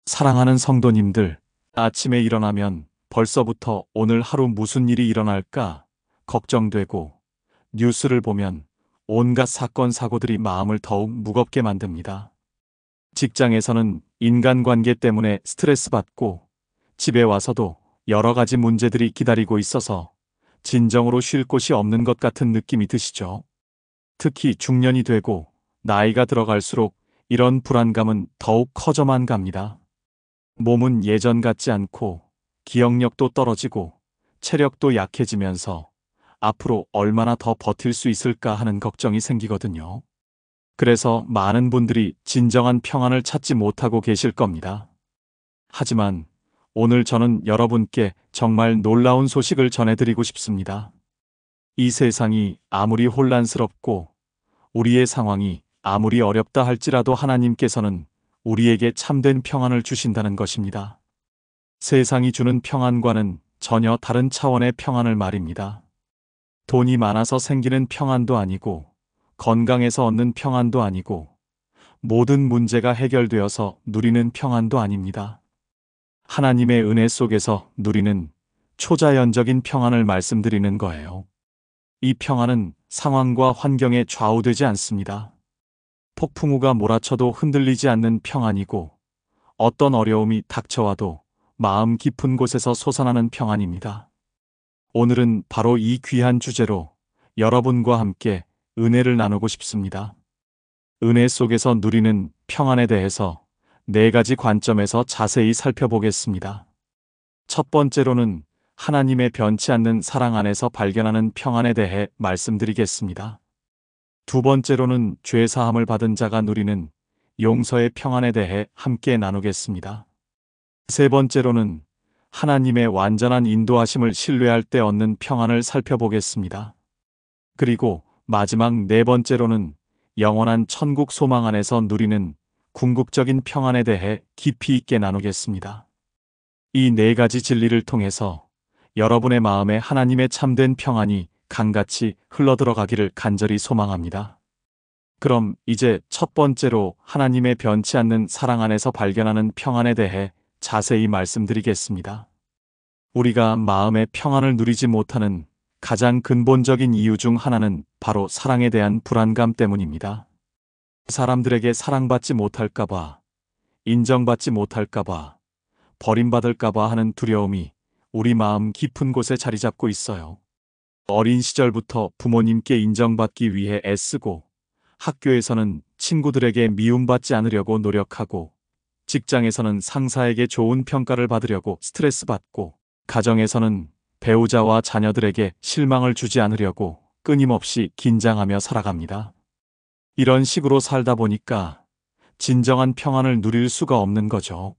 사랑하는 성도님들, 아침에 일어나면 벌써부터 오늘 하루 무슨 일이 일어날까 걱정되고, 뉴스를 보면 온갖 사건 사고들이 마음을 더욱 무겁게 만듭니다. 직장에서는 인간관계 때문에 스트레스 받고, 집에 와서도 여러 가지 문제들이 기다리고 있어서 진정으로 쉴 곳이 없는 것 같은 느낌이 드시죠? 특히 중년이 되고 나이가 들어갈수록 이런 불안감은 더욱 커져만 갑니다. 몸은 예전 같지 않고 기억력도 떨어지고 체력도 약해지면서 앞으로 얼마나 더 버틸 수 있을까 하는 걱정이 생기거든요. 그래서 많은 분들이 진정한 평안을 찾지 못하고 계실 겁니다. 하지만 오늘 저는 여러분께 정말 놀라운 소식을 전해드리고 싶습니다. 이 세상이 아무리 혼란스럽고 우리의 상황이 아무리 어렵다 할지라도 하나님께서는 우리에게 참된 평안을 주신다는 것입니다. 세상이 주는 평안과는 전혀 다른 차원의 평안을 말입니다. 돈이 많아서 생기는 평안도 아니고, 건강해서 얻는 평안도 아니고, 모든 문제가 해결되어서 누리는 평안도 아닙니다. 하나님의 은혜 속에서 누리는 초자연적인 평안을 말씀드리는 거예요. 이 평안은 상황과 환경에 좌우되지 않습니다. 폭풍우가 몰아쳐도 흔들리지 않는 평안이고, 어떤 어려움이 닥쳐와도 마음 깊은 곳에서 솟아나는 평안입니다. 오늘은 바로 이 귀한 주제로 여러분과 함께 은혜를 나누고 싶습니다. 은혜 속에서 누리는 평안에 대해서 4가지 관점에서 자세히 살펴보겠습니다. 첫 번째로는 하나님의 변치 않는 사랑 안에서 발견하는 평안에 대해 말씀드리겠습니다. 두 번째로는 죄 사함을 받은 자가 누리는 용서의 평안에 대해 함께 나누겠습니다. 세 번째로는 하나님의 완전한 인도하심을 신뢰할 때 얻는 평안을 살펴보겠습니다. 그리고 마지막 4번째로는 영원한 천국 소망 안에서 누리는 궁극적인 평안에 대해 깊이 있게 나누겠습니다. 이 4가지 진리를 통해서 여러분의 마음에 하나님의 참된 평안이 강같이 흘러들어가기를 간절히 소망합니다. 그럼 이제 첫 번째로 하나님의 변치 않는 사랑 안에서 발견하는 평안에 대해 자세히 말씀드리겠습니다. 우리가 마음의 평안을 누리지 못하는 가장 근본적인 이유 중 하나는 바로 사랑에 대한 불안감 때문입니다. 사람들에게 사랑받지 못할까봐, 인정받지 못할까봐, 버림받을까봐 하는 두려움이 우리 마음 깊은 곳에 자리 잡고 있어요. 어린 시절부터 부모님께 인정받기 위해 애쓰고, 학교에서는 친구들에게 미움받지 않으려고 노력하고, 직장에서는 상사에게 좋은 평가를 받으려고 스트레스 받고, 가정에서는 배우자와 자녀들에게 실망을 주지 않으려고 끊임없이 긴장하며 살아갑니다. 이런 식으로 살다 보니까 진정한 평안을 누릴 수가 없는 거죠.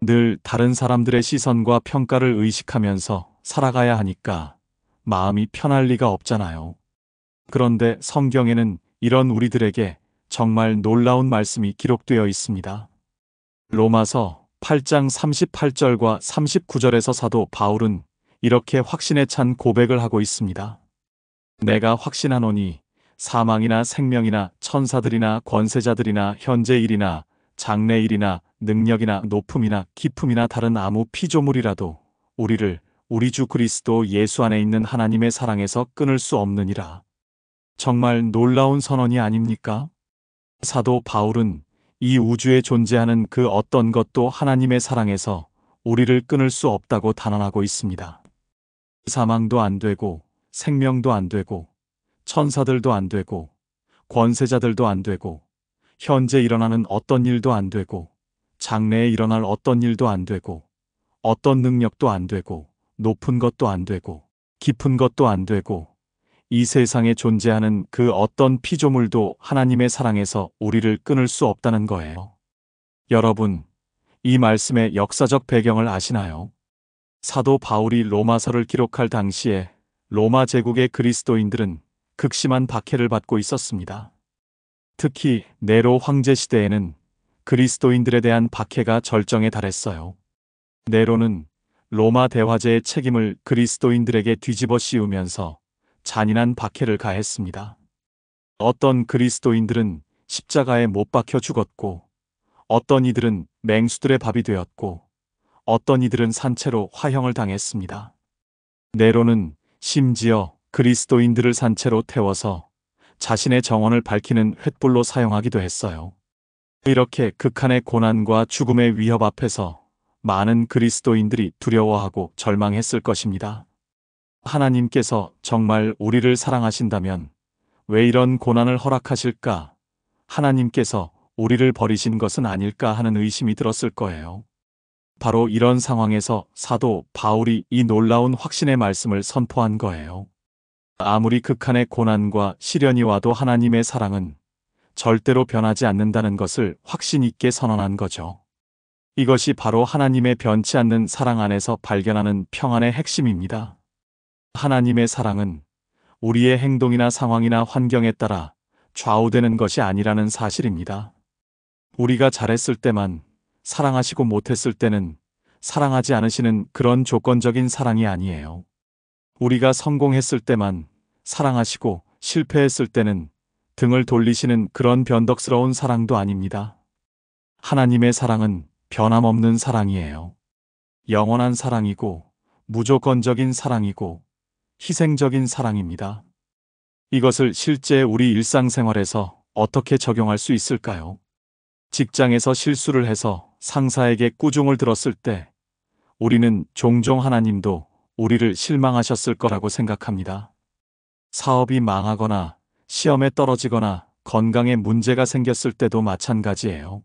늘 다른 사람들의 시선과 평가를 의식하면서 살아가야 하니까 마음이 편할 리가 없잖아요. 그런데 성경에는 이런 우리들에게 정말 놀라운 말씀이 기록되어 있습니다. 로마서 8장 38절과 39절에서 사도 바울은 이렇게 확신에 찬 고백을 하고 있습니다. 내가 확신하노니 사망이나 생명이나 천사들이나 권세자들이나 현재일이나 장래일이나 능력이나 높음이나 깊음이나 다른 아무 피조물이라도 우리를 우리 주 그리스도 예수 안에 있는 하나님의 사랑에서 끊을 수 없느니라. 정말 놀라운 선언이 아닙니까? 사도 바울은 이 우주에 존재하는 그 어떤 것도 하나님의 사랑에서 우리를 끊을 수 없다고 단언하고 있습니다. 사망도 안 되고, 생명도 안 되고, 천사들도 안 되고, 권세자들도 안 되고, 현재 일어나는 어떤 일도 안 되고, 장래에 일어날 어떤 일도 안 되고, 어떤 능력도 안 되고, 높은 것도 안 되고, 깊은 것도 안 되고, 이 세상에 존재하는 그 어떤 피조물도 하나님의 사랑에서 우리를 끊을 수 없다는 거예요. 여러분, 이 말씀의 역사적 배경을 아시나요? 사도 바울이 로마서를 기록할 당시에 로마 제국의 그리스도인들은 극심한 박해를 받고 있었습니다. 특히 네로 황제 시대에는 그리스도인들에 대한 박해가 절정에 달했어요. 네로는 로마 대화제의 책임을 그리스도인들에게 뒤집어 씌우면서 잔인한 박해를 가했습니다. 어떤 그리스도인들은 십자가에 못 박혀 죽었고, 어떤 이들은 맹수들의 밥이 되었고 어떤 이들은 산채로 화형을 당했습니다. 네로는 심지어 그리스도인들을 산채로 태워서 자신의 정언을 밝히는 횃불로 사용하기도 했어요. 이렇게 극한의 고난과 죽음의 위협 앞에서 많은 그리스도인들이 두려워하고 절망했을 것입니다. 하나님께서 정말 우리를 사랑하신다면 왜 이런 고난을 허락하실까? 하나님께서 우리를 버리신 것은 아닐까 하는 의심이 들었을 거예요. 바로 이런 상황에서 사도 바울이 이 놀라운 확신의 말씀을 선포한 거예요. 아무리 극한의 고난과 시련이 와도 하나님의 사랑은 절대로 변하지 않는다는 것을 확신 있게 선언한 거죠. 이것이 바로 하나님의 변치 않는 사랑 안에서 발견하는 평안의 핵심입니다. 하나님의 사랑은 우리의 행동이나 상황이나 환경에 따라 좌우되는 것이 아니라는 사실입니다. 우리가 잘했을 때만 사랑하시고 못했을 때는 사랑하지 않으시는 그런 조건적인 사랑이 아니에요. 우리가 성공했을 때만 사랑하시고 실패했을 때는 등을 돌리시는 그런 변덕스러운 사랑도 아닙니다. 하나님의 사랑은 변함없는 사랑이에요. 영원한 사랑이고 무조건적인 사랑이고 희생적인 사랑입니다. 이것을 실제 우리 일상생활에서 어떻게 적용할 수 있을까요? 직장에서 실수를 해서 상사에게 꾸중을 들었을 때 우리는 종종 하나님도 우리를 실망하셨을 거라고 생각합니다. 사업이 망하거나 시험에 떨어지거나 건강에 문제가 생겼을 때도 마찬가지예요.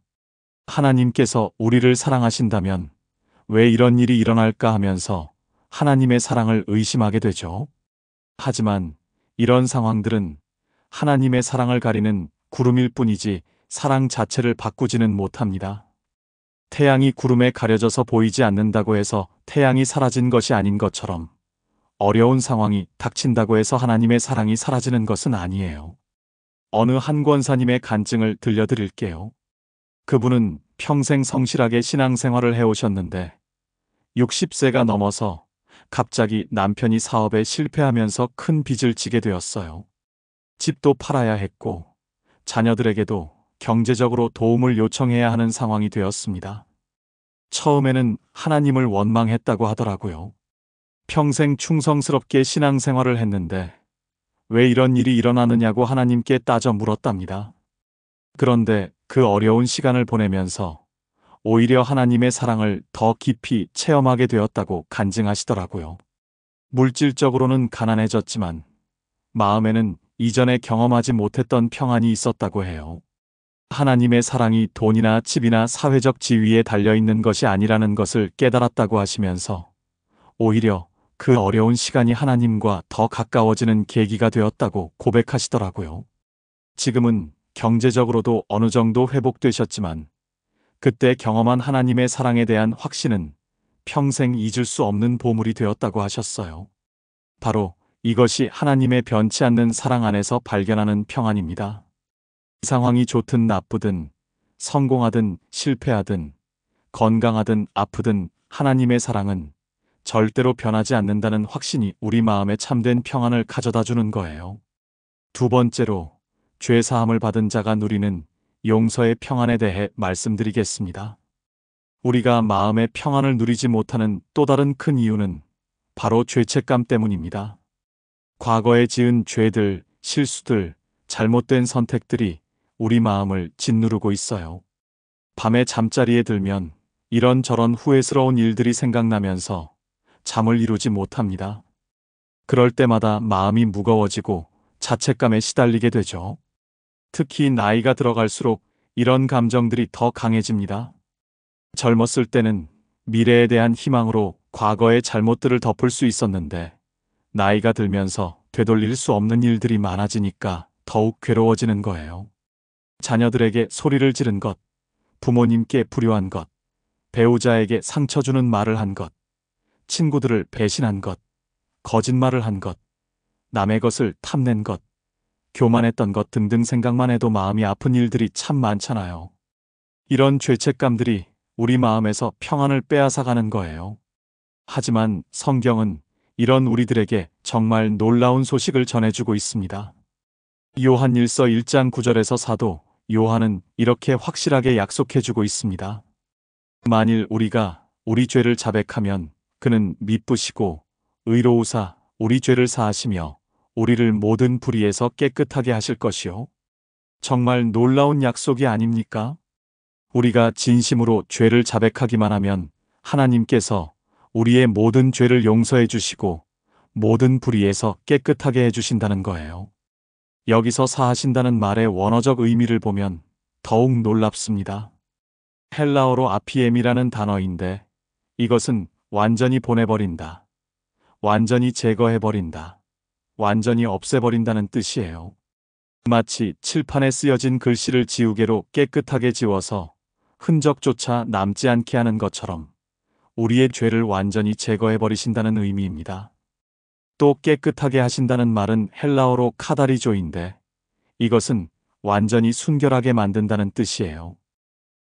하나님께서 우리를 사랑하신다면 왜 이런 일이 일어날까 하면서 하나님의 사랑을 의심하게 되죠. 하지만 이런 상황들은 하나님의 사랑을 가리는 구름일 뿐이지 사랑 자체를 바꾸지는 못합니다. 태양이 구름에 가려져서 보이지 않는다고 해서 태양이 사라진 것이 아닌 것처럼 어려운 상황이 닥친다고 해서 하나님의 사랑이 사라지는 것은 아니에요. 어느 한 권사님의 간증을 들려드릴게요. 그분은 평생 성실하게 신앙생활을 해오셨는데 60세가 넘어서 갑자기 남편이 사업에 실패하면서 큰 빚을 지게 되었어요. 집도 팔아야 했고 자녀들에게도 경제적으로 도움을 요청해야 하는 상황이 되었습니다. 처음에는 하나님을 원망했다고 하더라고요. 평생 충성스럽게 신앙생활을 했는데 왜 이런 일이 일어나느냐고 하나님께 따져 물었답니다. 그런데 그 어려운 시간을 보내면서 오히려 하나님의 사랑을 더 깊이 체험하게 되었다고 간증하시더라고요. 물질적으로는 가난해졌지만 마음에는 이전에 경험하지 못했던 평안이 있었다고 해요. 하나님의 사랑이 돈이나 집이나 사회적 지위에 달려있는 것이 아니라는 것을 깨달았다고 하시면서 오히려 그 어려운 시간이 하나님과 더 가까워지는 계기가 되었다고 고백하시더라고요. 지금은 경제적으로도 어느 정도 회복되셨지만 그때 경험한 하나님의 사랑에 대한 확신은 평생 잊을 수 없는 보물이 되었다고 하셨어요. 바로 이것이 하나님의 변치 않는 사랑 안에서 발견하는 평안입니다. 상황이 좋든 나쁘든 성공하든 실패하든 건강하든 아프든 하나님의 사랑은 절대로 변하지 않는다는 확신이 우리 마음에 참된 평안을 가져다 주는 거예요. 두 번째로 죄 사함을 받은 자가 누리는 용서의 평안에 대해 말씀드리겠습니다. 우리가 마음의 평안을 누리지 못하는 또 다른 큰 이유는 바로 죄책감 때문입니다. 과거에 지은 죄들, 실수들, 잘못된 선택들이 우리 마음을 짓누르고 있어요. 밤에 잠자리에 들면 이런저런 후회스러운 일들이 생각나면서 잠을 이루지 못합니다. 그럴 때마다 마음이 무거워지고 자책감에 시달리게 되죠. 특히 나이가 들어갈수록 이런 감정들이 더 강해집니다. 젊었을 때는 미래에 대한 희망으로 과거의 잘못들을 덮을 수 있었는데 나이가 들면서 되돌릴 수 없는 일들이 많아지니까 더욱 괴로워지는 거예요. 자녀들에게 소리를 지른 것, 부모님께 불효한 것, 배우자에게 상처 주는 말을 한 것, 친구들을 배신한 것, 거짓말을 한 것, 남의 것을 탐낸 것, 교만했던 것 등등 생각만 해도 마음이 아픈 일들이 참 많잖아요. 이런 죄책감들이 우리 마음에서 평안을 빼앗아가는 거예요. 하지만 성경은 이런 우리들에게 정말 놀라운 소식을 전해주고 있습니다. 요한 1서 1장 9절에서 사도 요한은 이렇게 확실하게 약속해주고 있습니다. 만일 우리가 우리 죄를 자백하면 그는 미쁘시고 의로우사 우리 죄를 사하시며 우리를 모든 불의에서 깨끗하게 하실 것이요. 정말 놀라운 약속이 아닙니까? 우리가 진심으로 죄를 자백하기만 하면 하나님께서 우리의 모든 죄를 용서해 주시고 모든 불의에서 깨끗하게 해 주신다는 거예요. 여기서 사하신다는 말의 원어적 의미를 보면 더욱 놀랍습니다. 헬라어로 아피엠이라는 단어인데 이것은 완전히 보내버린다, 완전히 제거해버린다, 완전히 없애버린다는 뜻이에요. 마치 칠판에 쓰여진 글씨를 지우개로 깨끗하게 지워서 흔적조차 남지 않게 하는 것처럼 우리의 죄를 완전히 제거해버리신다는 의미입니다. 또 깨끗하게 하신다는 말은 헬라어로 카다리조인데 이것은 완전히 순결하게 만든다는 뜻이에요.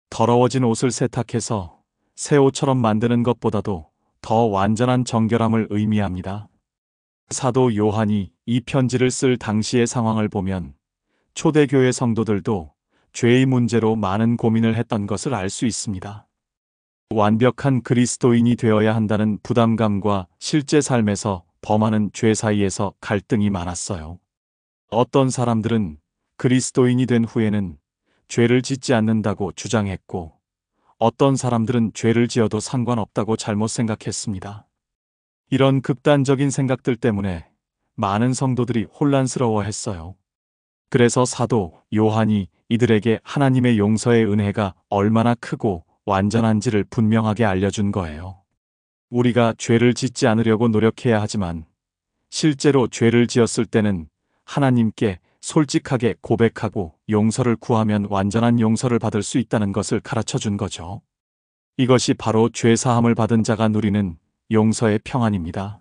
더러워진 옷을 세탁해서 새 옷처럼 만드는 것보다도 더 완전한 정결함을 의미합니다. 사도 요한이 이 편지를 쓸 당시의 상황을 보면 초대교회 성도들도 죄의 문제로 많은 고민을 했던 것을 알 수 있습니다. 완벽한 그리스도인이 되어야 한다는 부담감과 실제 삶에서 범하는 죄 사이에서 갈등이 많았어요. 어떤 사람들은 그리스도인이 된 후에는 죄를 짓지 않는다고 주장했고, 어떤 사람들은 죄를 지어도 상관없다고 잘못 생각했습니다. 이런 극단적인 생각들 때문에 많은 성도들이 혼란스러워했어요. 그래서 사도 요한이 이들에게 하나님의 용서의 은혜가 얼마나 크고 완전한지를 분명하게 알려준 거예요. 우리가 죄를 짓지 않으려고 노력해야 하지만 실제로 죄를 지었을 때는 하나님께 솔직하게 고백하고 용서를 구하면 완전한 용서를 받을 수 있다는 것을 가르쳐 준 거죠. 이것이 바로 죄 사함을 받은 자가 누리는 용서의 평안입니다.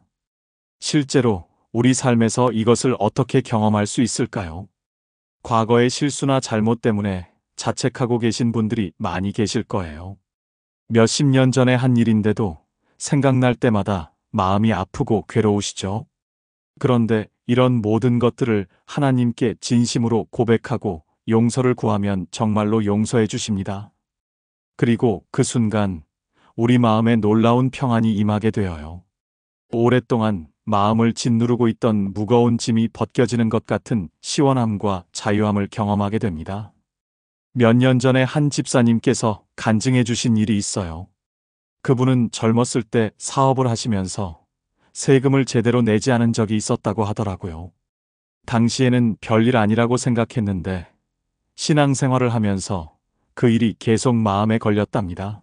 실제로 우리 삶에서 이것을 어떻게 경험할 수 있을까요? 과거의 실수나 잘못 때문에 자책하고 계신 분들이 많이 계실 거예요. 몇십 년 전에 한 일인데도 생각날 때마다 마음이 아프고 괴로우시죠? 그런데 이런 모든 것들을 하나님께 진심으로 고백하고 용서를 구하면 정말로 용서해 주십니다. 그리고 그 순간 우리 마음에 놀라운 평안이 임하게 되어요. 오랫동안 마음을 짓누르고 있던 무거운 짐이 벗겨지는 것 같은 시원함과 자유함을 경험하게 됩니다. 몇 년 전에 한 집사님께서 간증해 주신 일이 있어요. 그분은 젊었을 때 사업을 하시면서 세금을 제대로 내지 않은 적이 있었다고 하더라고요. 당시에는 별일 아니라고 생각했는데 신앙생활을 하면서 그 일이 계속 마음에 걸렸답니다.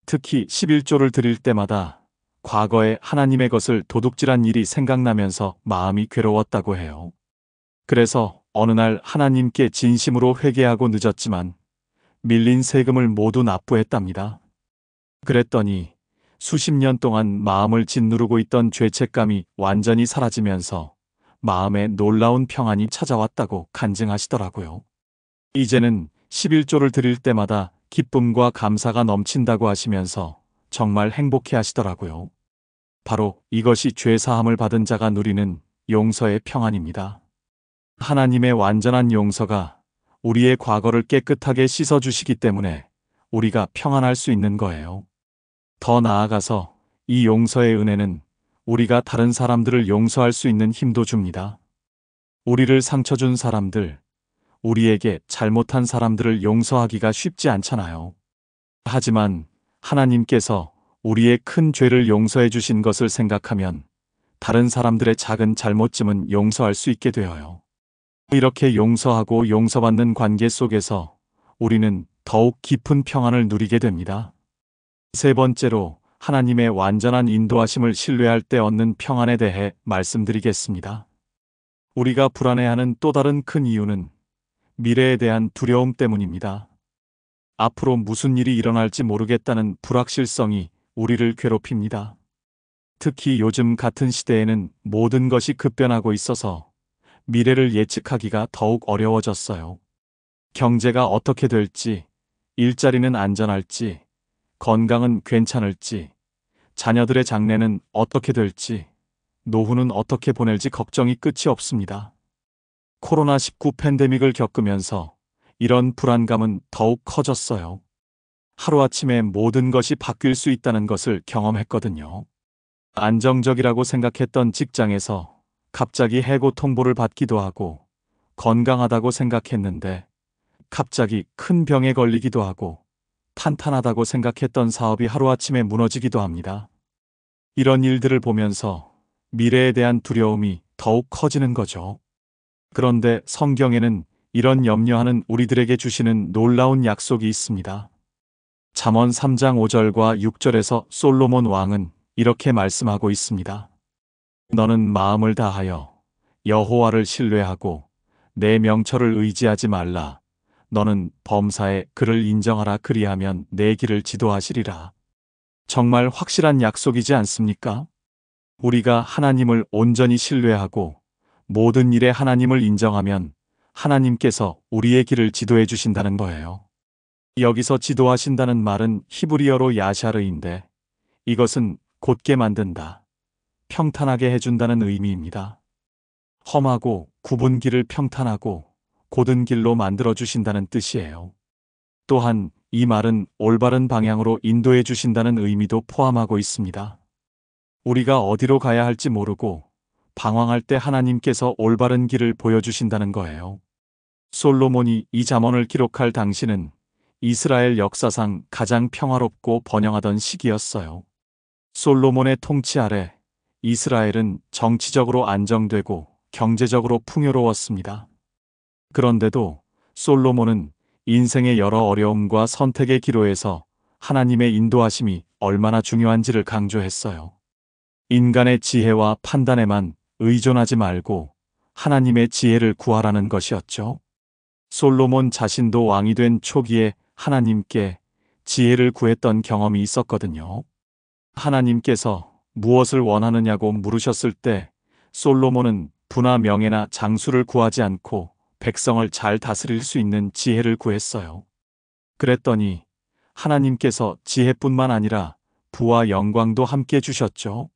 특히 11조를 드릴 때마다 과거에 하나님의 것을 도둑질한 일이 생각나면서 마음이 괴로웠다고 해요. 그래서 어느 날 하나님께 진심으로 회개하고 늦었지만 밀린 세금을 모두 납부했답니다. 그랬더니 수십 년 동안 마음을 짓누르고 있던 죄책감이 완전히 사라지면서 마음에 놀라운 평안이 찾아왔다고 간증하시더라고요. 이제는 11조를 드릴 때마다 기쁨과 감사가 넘친다고 하시면서 정말 행복해 하시더라고요. 바로 이것이 죄 사함을 받은 자가 누리는 용서의 평안입니다. 하나님의 완전한 용서가 우리의 과거를 깨끗하게 씻어주시기 때문에 우리가 평안할 수 있는 거예요. 더 나아가서 이 용서의 은혜는 우리가 다른 사람들을 용서할 수 있는 힘도 줍니다. 우리를 상처 준 사람들, 우리에게 잘못한 사람들을 용서하기가 쉽지 않잖아요. 하지만 하나님께서 우리의 큰 죄를 용서해 주신 것을 생각하면 다른 사람들의 작은 잘못쯤은 용서할 수 있게 되어요. 이렇게 용서하고 용서받는 관계 속에서 우리는 더욱 깊은 평안을 누리게 됩니다. 세 번째로 하나님의 완전한 인도하심을 신뢰할 때 얻는 평안에 대해 말씀드리겠습니다. 우리가 불안해하는 또 다른 큰 이유는 미래에 대한 두려움 때문입니다. 앞으로 무슨 일이 일어날지 모르겠다는 불확실성이 우리를 괴롭힙니다. 특히 요즘 같은 시대에는 모든 것이 급변하고 있어서 미래를 예측하기가 더욱 어려워졌어요. 경제가 어떻게 될지, 일자리는 안전할지, 건강은 괜찮을지, 자녀들의 장래는 어떻게 될지, 노후는 어떻게 보낼지 걱정이 끝이 없습니다. 코로나19 팬데믹을 겪으면서 이런 불안감은 더욱 커졌어요. 하루아침에 모든 것이 바뀔 수 있다는 것을 경험했거든요. 안정적이라고 생각했던 직장에서 갑자기 해고 통보를 받기도 하고, 건강하다고 생각했는데 갑자기 큰 병에 걸리기도 하고, 탄탄하다고 생각했던 사업이 하루아침에 무너지기도 합니다. 이런 일들을 보면서 미래에 대한 두려움이 더욱 커지는 거죠. 그런데 성경에는 이런 염려하는 우리들에게 주시는 놀라운 약속이 있습니다. 잠언 3장 5절과 6절에서 솔로몬 왕은 이렇게 말씀하고 있습니다. 너는 마음을 다하여 여호와를 신뢰하고 내 명철을 의지하지 말라. 너는 범사에 그를 인정하라. 그리하면 내 길을 지도하시리라. 정말 확실한 약속이지 않습니까? 우리가 하나님을 온전히 신뢰하고 모든 일에 하나님을 인정하면 하나님께서 우리의 길을 지도해 주신다는 거예요. 여기서 지도하신다는 말은 히브리어로 야샤르인데, 이것은 곧게 만든다, 평탄하게 해준다는 의미입니다. 험하고 굽은 길을 평탄하고 곧은 길로 만들어 주신다는 뜻이에요. 또한 이 말은 올바른 방향으로 인도해 주신다는 의미도 포함하고 있습니다. 우리가 어디로 가야 할지 모르고 방황할 때 하나님께서 올바른 길을 보여주신다는 거예요. 솔로몬이 이 잠언을 기록할 당시는 이스라엘 역사상 가장 평화롭고 번영하던 시기였어요. 솔로몬의 통치 아래 이스라엘은 정치적으로 안정되고 경제적으로 풍요로웠습니다. 그런데도 솔로몬은 인생의 여러 어려움과 선택의 기로에서 하나님의 인도하심이 얼마나 중요한지를 강조했어요. 인간의 지혜와 판단에만 의존하지 말고 하나님의 지혜를 구하라는 것이었죠. 솔로몬 자신도 왕이 된 초기에 하나님께 지혜를 구했던 경험이 있었거든요. 하나님께서 무엇을 원하느냐고 물으셨을 때 솔로몬은 부나 명예나 장수를 구하지 않고 백성을 잘 다스릴 수 있는 지혜를 구했어요. 그랬더니 하나님께서 지혜뿐만 아니라 부와 영광도 함께 주셨죠.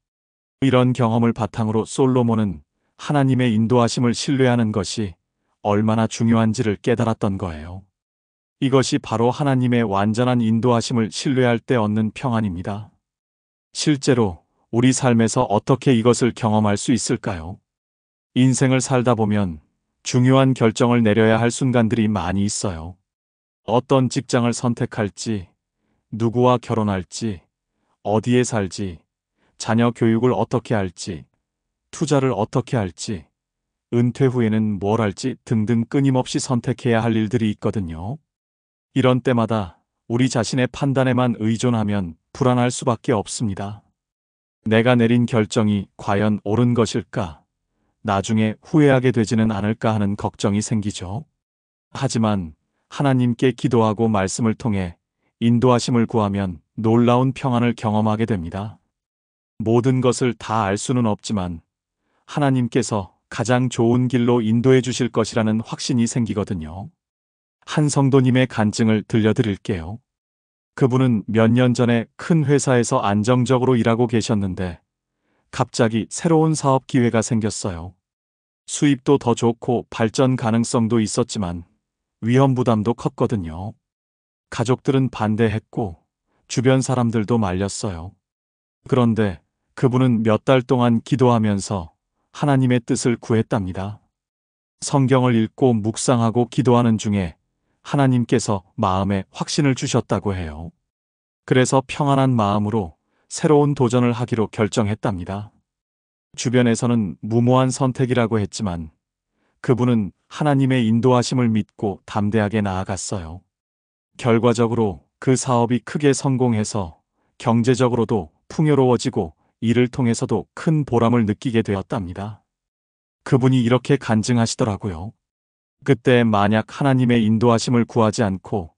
이런 경험을 바탕으로 솔로몬은 하나님의 인도하심을 신뢰하는 것이 얼마나 중요한지를 깨달았던 거예요. 이것이 바로 하나님의 완전한 인도하심을 신뢰할 때 얻는 평안입니다. 실제로 우리 삶에서 어떻게 이것을 경험할 수 있을까요? 인생을 살다 보면 중요한 결정을 내려야 할 순간들이 많이 있어요. 어떤 직장을 선택할지, 누구와 결혼할지, 어디에 살지, 자녀 교육을 어떻게 할지, 투자를 어떻게 할지, 은퇴 후에는 뭘 할지 등등 끊임없이 선택해야 할 일들이 있거든요. 이런 때마다 우리 자신의 판단에만 의존하면 불안할 수밖에 없습니다. 내가 내린 결정이 과연 옳은 것일까? 나중에 후회하게 되지는 않을까 하는 걱정이 생기죠. 하지만 하나님께 기도하고 말씀을 통해 인도하심을 구하면 놀라운 평안을 경험하게 됩니다. 모든 것을 다 알 수는 없지만 하나님께서 가장 좋은 길로 인도해 주실 것이라는 확신이 생기거든요. 한 성도님의 간증을 들려드릴게요. 그분은 몇 년 전에 큰 회사에서 안정적으로 일하고 계셨는데 갑자기 새로운 사업 기회가 생겼어요. 수입도 더 좋고 발전 가능성도 있었지만 위험 부담도 컸거든요. 가족들은 반대했고 주변 사람들도 말렸어요. 그런데 그분은 몇 달 동안 기도하면서 하나님의 뜻을 구했답니다. 성경을 읽고 묵상하고 기도하는 중에 하나님께서 마음에 확신을 주셨다고 해요. 그래서 평안한 마음으로 새로운 도전을 하기로 결정했답니다. 주변에서는 무모한 선택이라고 했지만 그분은 하나님의 인도하심을 믿고 담대하게 나아갔어요. 결과적으로 그 사업이 크게 성공해서 경제적으로도 풍요로워지고 이를 통해서도 큰 보람을 느끼게 되었답니다. 그분이 이렇게 간증하시더라고요. 그때 만약 하나님의 인도하심을 구하지 않고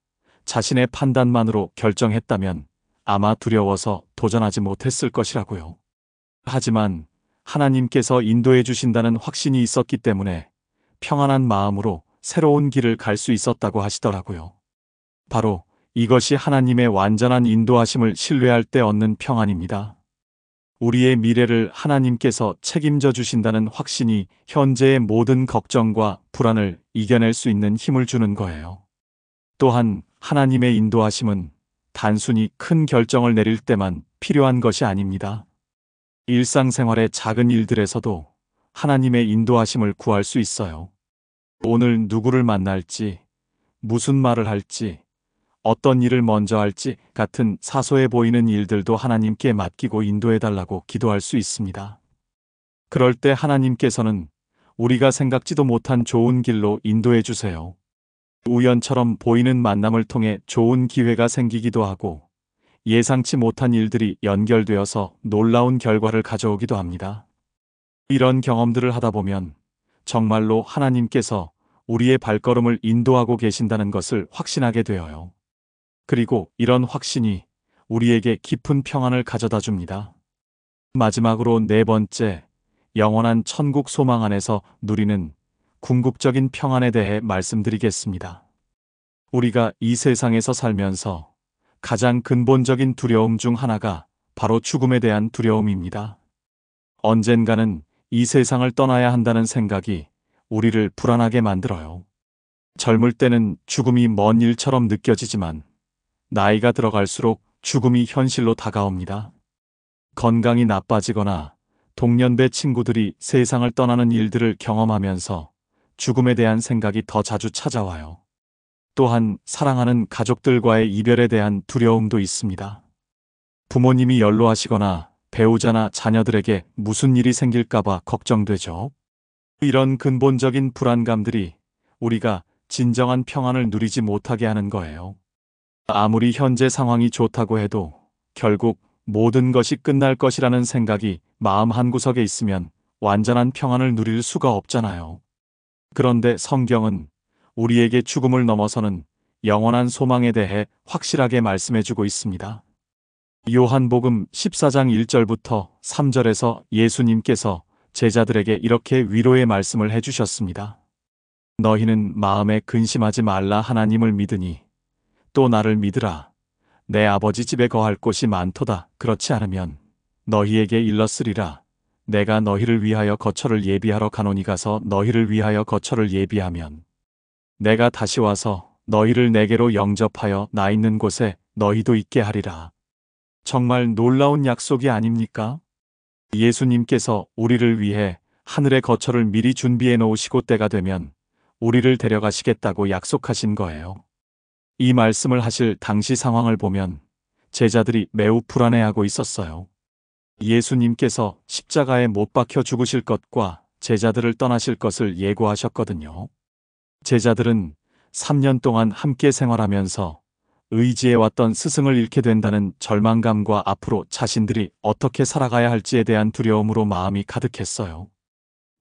자신의 판단만으로 결정했다면 아마 두려워서 도전하지 못했을 것이라고요. 하지만 하나님께서 인도해 주신다는 확신이 있었기 때문에 평안한 마음으로 새로운 길을 갈 수 있었다고 하시더라고요. 바로 이것이 하나님의 완전한 인도하심을 신뢰할 때 얻는 평안입니다. 우리의 미래를 하나님께서 책임져 주신다는 확신이 현재의 모든 걱정과 불안을 이겨낼 수 있는 힘을 주는 거예요. 또한 하나님의 인도하심은 단순히 큰 결정을 내릴 때만 필요한 것이 아닙니다. 일상생활의 작은 일들에서도 하나님의 인도하심을 구할 수 있어요. 오늘 누구를 만날지, 무슨 말을 할지, 어떤 일을 먼저 할지 같은 사소해 보이는 일들도 하나님께 맡기고 인도해달라고 기도할 수 있습니다. 그럴 때 하나님께서는 우리가 생각지도 못한 좋은 길로 인도해 주세요. 우연처럼 보이는 만남을 통해 좋은 기회가 생기기도 하고 예상치 못한 일들이 연결되어서 놀라운 결과를 가져오기도 합니다. 이런 경험들을 하다 보면 정말로 하나님께서 우리의 발걸음을 인도하고 계신다는 것을 확신하게 되어요. 그리고 이런 확신이 우리에게 깊은 평안을 가져다 줍니다. 마지막으로 네 번째, 영원한 천국 소망 안에서 누리는 궁극적인 평안에 대해 말씀드리겠습니다. 우리가 이 세상에서 살면서 가장 근본적인 두려움 중 하나가 바로 죽음에 대한 두려움입니다. 언젠가는 이 세상을 떠나야 한다는 생각이 우리를 불안하게 만들어요. 젊을 때는 죽음이 먼 일처럼 느껴지지만 나이가 들어갈수록 죽음이 현실로 다가옵니다. 건강이 나빠지거나 동년배 친구들이 세상을 떠나는 일들을 경험하면서 죽음에 대한 생각이 더 자주 찾아와요. 또한 사랑하는 가족들과의 이별에 대한 두려움도 있습니다. 부모님이 연로하시거나 배우자나 자녀들에게 무슨 일이 생길까봐 걱정되죠. 이런 근본적인 불안감들이 우리가 진정한 평안을 누리지 못하게 하는 거예요. 아무리 현재 상황이 좋다고 해도 결국 모든 것이 끝날 것이라는 생각이 마음 한구석에 있으면 완전한 평안을 누릴 수가 없잖아요. 그런데 성경은 우리에게 죽음을 넘어서는 영원한 소망에 대해 확실하게 말씀해주고 있습니다. 요한복음 14장 1절부터 3절에서 예수님께서 제자들에게 이렇게 위로의 말씀을 해주셨습니다. 너희는 마음에 근심하지 말라. 하나님을 믿으니 또 나를 믿으라. 내 아버지 집에 거할 곳이 많도다. 그렇지 않으면 너희에게 일렀으리라. 내가 너희를 위하여 거처를 예비하러 가노니 가서 너희를 위하여 거처를 예비하면 내가 다시 와서 너희를 내게로 영접하여 나 있는 곳에 너희도 있게 하리라. 정말 놀라운 약속이 아닙니까? 예수님께서 우리를 위해 하늘의 거처를 미리 준비해 놓으시고 때가 되면 우리를 데려가시겠다고 약속하신 거예요. 이 말씀을 하실 당시 상황을 보면 제자들이 매우 불안해하고 있었어요. 예수님께서 십자가에 못 박혀 죽으실 것과 제자들을 떠나실 것을 예고하셨거든요. 제자들은 3년 동안 함께 생활하면서 의지해왔던 스승을 잃게 된다는 절망감과 앞으로 자신들이 어떻게 살아가야 할지에 대한 두려움으로 마음이 가득했어요.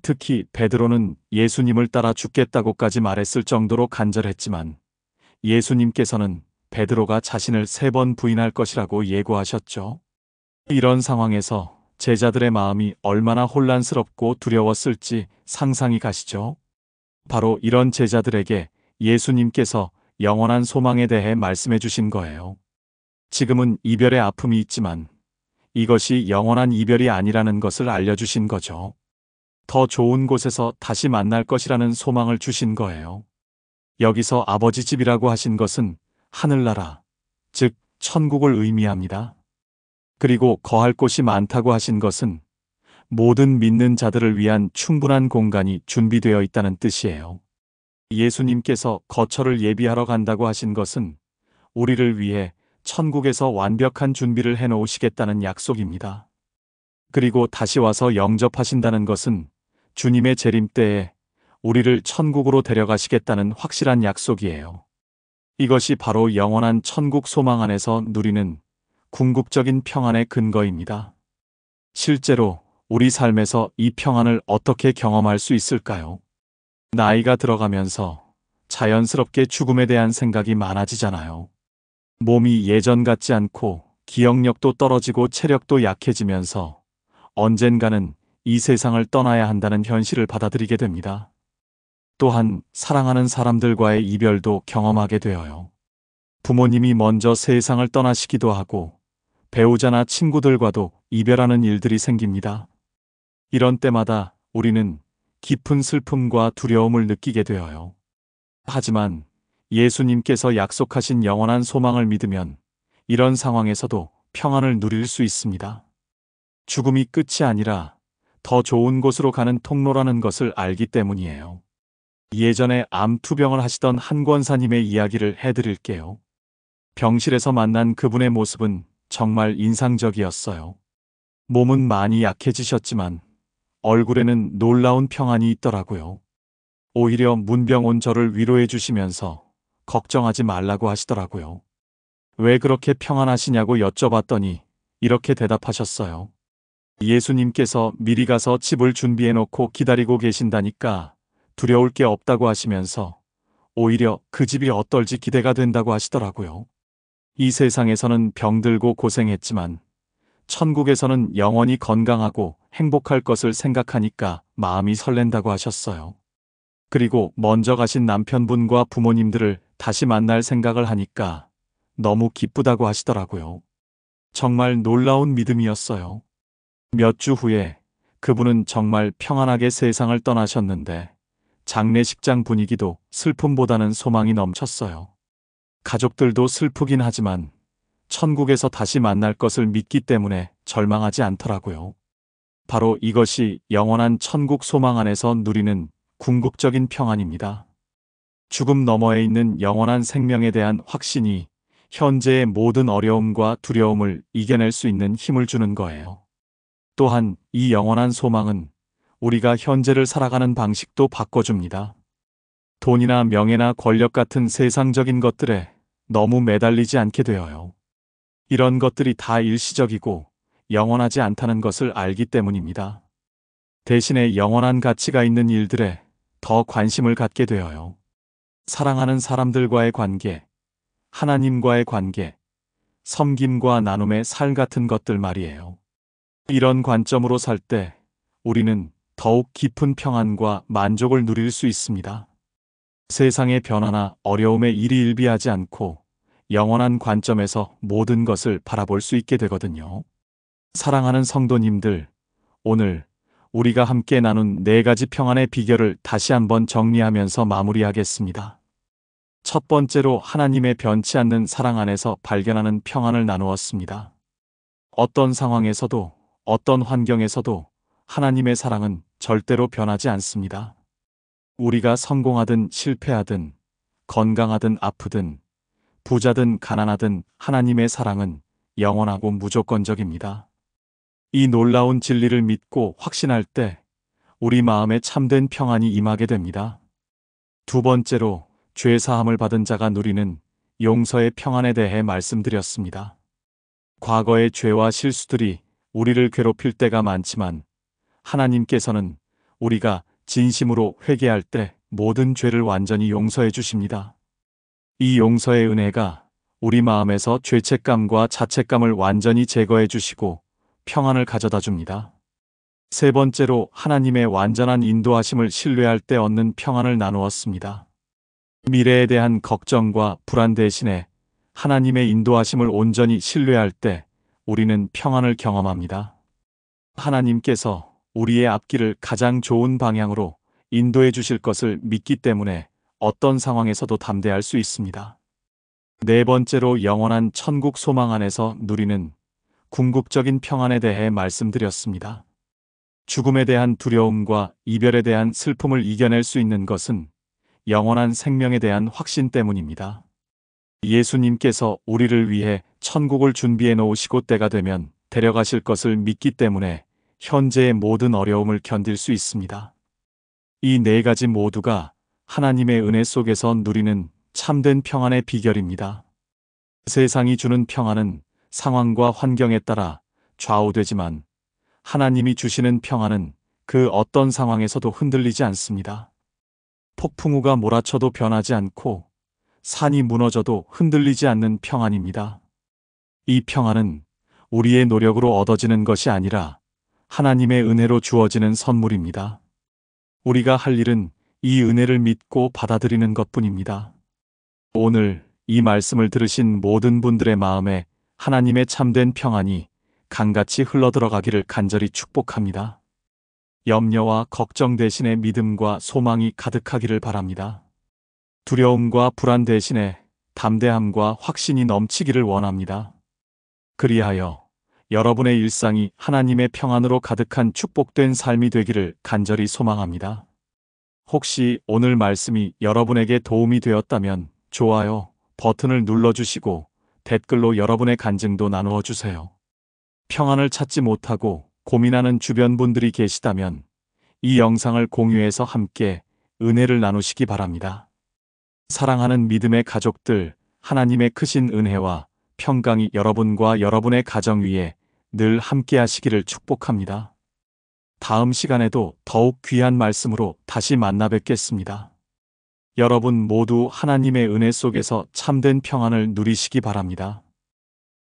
특히 베드로는 예수님을 따라 죽겠다고까지 말했을 정도로 간절했지만 예수님께서는 베드로가 자신을 3번 부인할 것이라고 예고하셨죠. 이런 상황에서 제자들의 마음이 얼마나 혼란스럽고 두려웠을지 상상이 가시죠. 바로 이런 제자들에게 예수님께서 영원한 소망에 대해 말씀해 주신 거예요. 지금은 이별의 아픔이 있지만 이것이 영원한 이별이 아니라는 것을 알려주신 거죠. 더 좋은 곳에서 다시 만날 것이라는 소망을 주신 거예요. 여기서 아버지 집이라고 하신 것은 하늘나라, 즉 천국을 의미합니다. 그리고 거할 곳이 많다고 하신 것은 모든 믿는 자들을 위한 충분한 공간이 준비되어 있다는 뜻이에요. 예수님께서 거처를 예비하러 간다고 하신 것은 우리를 위해 천국에서 완벽한 준비를 해놓으시겠다는 약속입니다. 그리고 다시 와서 영접하신다는 것은 주님의 재림 때에 우리를 천국으로 데려가시겠다는 확실한 약속이에요. 이것이 바로 영원한 천국 소망 안에서 누리는 궁극적인 평안의 근거입니다. 실제로 우리 삶에서 이 평안을 어떻게 경험할 수 있을까요? 나이가 들어가면서 자연스럽게 죽음에 대한 생각이 많아지잖아요. 몸이 예전 같지 않고 기억력도 떨어지고 체력도 약해지면서 언젠가는 이 세상을 떠나야 한다는 현실을 받아들이게 됩니다. 또한 사랑하는 사람들과의 이별도 경험하게 되어요. 부모님이 먼저 세상을 떠나시기도 하고 배우자나 친구들과도 이별하는 일들이 생깁니다. 이런 때마다 우리는 깊은 슬픔과 두려움을 느끼게 되어요. 하지만 예수님께서 약속하신 영원한 소망을 믿으면 이런 상황에서도 평안을 누릴 수 있습니다. 죽음이 끝이 아니라 더 좋은 곳으로 가는 통로라는 것을 알기 때문이에요. 예전에 암 투병을 하시던 한 권사님의 이야기를 해드릴게요. 병실에서 만난 그분의 모습은 정말 인상적이었어요. 몸은 많이 약해지셨지만 얼굴에는 놀라운 평안이 있더라고요. 오히려 문병 온 저를 위로해 주시면서 걱정하지 말라고 하시더라고요. 왜 그렇게 평안하시냐고 여쭤봤더니 이렇게 대답하셨어요. 예수님께서 미리 가서 집을 준비해 놓고 기다리고 계신다니까 두려울 게 없다고 하시면서 오히려 그 집이 어떨지 기대가 된다고 하시더라고요. 이 세상에서는 병들고 고생했지만 천국에서는 영원히 건강하고 행복할 것을 생각하니까 마음이 설렌다고 하셨어요. 그리고 먼저 가신 남편분과 부모님들을 다시 만날 생각을 하니까 너무 기쁘다고 하시더라고요. 정말 놀라운 믿음이었어요. 몇 주 후에 그분은 정말 평안하게 세상을 떠나셨는데 장례식장 분위기도 슬픔보다는 소망이 넘쳤어요. 가족들도 슬프긴 하지만 천국에서 다시 만날 것을 믿기 때문에 절망하지 않더라고요. 바로 이것이 영원한 천국 소망 안에서 누리는 궁극적인 평안입니다. 죽음 너머에 있는 영원한 생명에 대한 확신이 현재의 모든 어려움과 두려움을 이겨낼 수 있는 힘을 주는 거예요. 또한 이 영원한 소망은 우리가 현재를 살아가는 방식도 바꿔줍니다. 돈이나 명예나 권력 같은 세상적인 것들에 너무 매달리지 않게 되어요. 이런 것들이 다 일시적이고 영원하지 않다는 것을 알기 때문입니다. 대신에 영원한 가치가 있는 일들에 더 관심을 갖게 되어요. 사랑하는 사람들과의 관계, 하나님과의 관계, 섬김과 나눔의 살 같은 것들 말이에요. 이런 관점으로 살 때 우리는 더욱 깊은 평안과 만족을 누릴 수 있습니다. 세상의 변화나 어려움에 일희일비하지 않고 영원한 관점에서 모든 것을 바라볼 수 있게 되거든요. 사랑하는 성도님들, 오늘 우리가 함께 나눈 4가지 평안의 비결을 다시 한번 정리하면서 마무리하겠습니다. 첫 번째로 하나님의 변치 않는 사랑 안에서 발견하는 평안을 나누었습니다. 어떤 상황에서도 어떤 환경에서도 하나님의 사랑은 절대로 변하지 않습니다. 우리가 성공하든 실패하든 건강하든 아프든 부자든 가난하든 하나님의 사랑은 영원하고 무조건적입니다. 이 놀라운 진리를 믿고 확신할 때 우리 마음에 참된 평안이 임하게 됩니다. 두 번째로 죄 사함을 받은 자가 누리는 용서의 평안에 대해 말씀드렸습니다. 과거의 죄와 실수들이 우리를 괴롭힐 때가 많지만 하나님께서는 우리가 진심으로 회개할 때 모든 죄를 완전히 용서해 주십니다. 이 용서의 은혜가 우리 마음에서 죄책감과 자책감을 완전히 제거해 주시고 평안을 가져다 줍니다. 세 번째로 하나님의 완전한 인도하심을 신뢰할 때 얻는 평안을 나누었습니다. 미래에 대한 걱정과 불안 대신에 하나님의 인도하심을 온전히 신뢰할 때 우리는 평안을 경험합니다. 하나님께서 우리의 앞길을 가장 좋은 방향으로 인도해 주실 것을 믿기 때문에 어떤 상황에서도 담대할 수 있습니다. 네 번째로 영원한 천국 소망 안에서 누리는 궁극적인 평안에 대해 말씀드렸습니다. 죽음에 대한 두려움과 이별에 대한 슬픔을 이겨낼 수 있는 것은 영원한 생명에 대한 확신 때문입니다. 예수님께서 우리를 위해 천국을 준비해 놓으시고 때가 되면 데려가실 것을 믿기 때문에 현재의 모든 어려움을 견딜 수 있습니다. 이 4가지 모두가 하나님의 은혜 속에서 누리는 참된 평안의 비결입니다. 세상이 주는 평안은 상황과 환경에 따라 좌우되지만 하나님이 주시는 평안은 그 어떤 상황에서도 흔들리지 않습니다. 폭풍우가 몰아쳐도 변하지 않고 산이 무너져도 흔들리지 않는 평안입니다. 이 평안은 우리의 노력으로 얻어지는 것이 아니라 하나님의 은혜로 주어지는 선물입니다. 우리가 할 일은 이 은혜를 믿고 받아들이는 것뿐입니다. 오늘 이 말씀을 들으신 모든 분들의 마음에 하나님의 참된 평안이 강같이 흘러들어가기를 간절히 축복합니다. 염려와 걱정 대신에 믿음과 소망이 가득하기를 바랍니다. 두려움과 불안 대신에 담대함과 확신이 넘치기를 원합니다. 그리하여 여러분의 일상이 하나님의 평안으로 가득한 축복된 삶이 되기를 간절히 소망합니다. 혹시 오늘 말씀이 여러분에게 도움이 되었다면 좋아요 버튼을 눌러주시고 댓글로 여러분의 간증도 나누어 주세요. 평안을 찾지 못하고 고민하는 주변 분들이 계시다면 이 영상을 공유해서 함께 은혜를 나누시기 바랍니다. 사랑하는 믿음의 가족들, 하나님의 크신 은혜와 평강이 여러분과 여러분의 가정 위에 늘 함께 하시기를 축복합니다. 다음 시간에도 더욱 귀한 말씀으로 다시 만나 뵙겠습니다. 여러분 모두 하나님의 은혜 속에서 참된 평안을 누리시기 바랍니다.